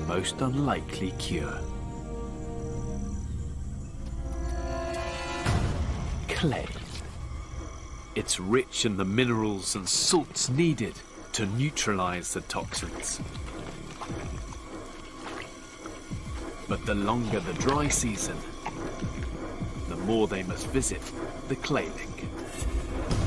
most unlikely cure. Clay. It's rich in the minerals and salts needed to neutralize the toxins. But the longer the dry season, the more they must visit the clay lake.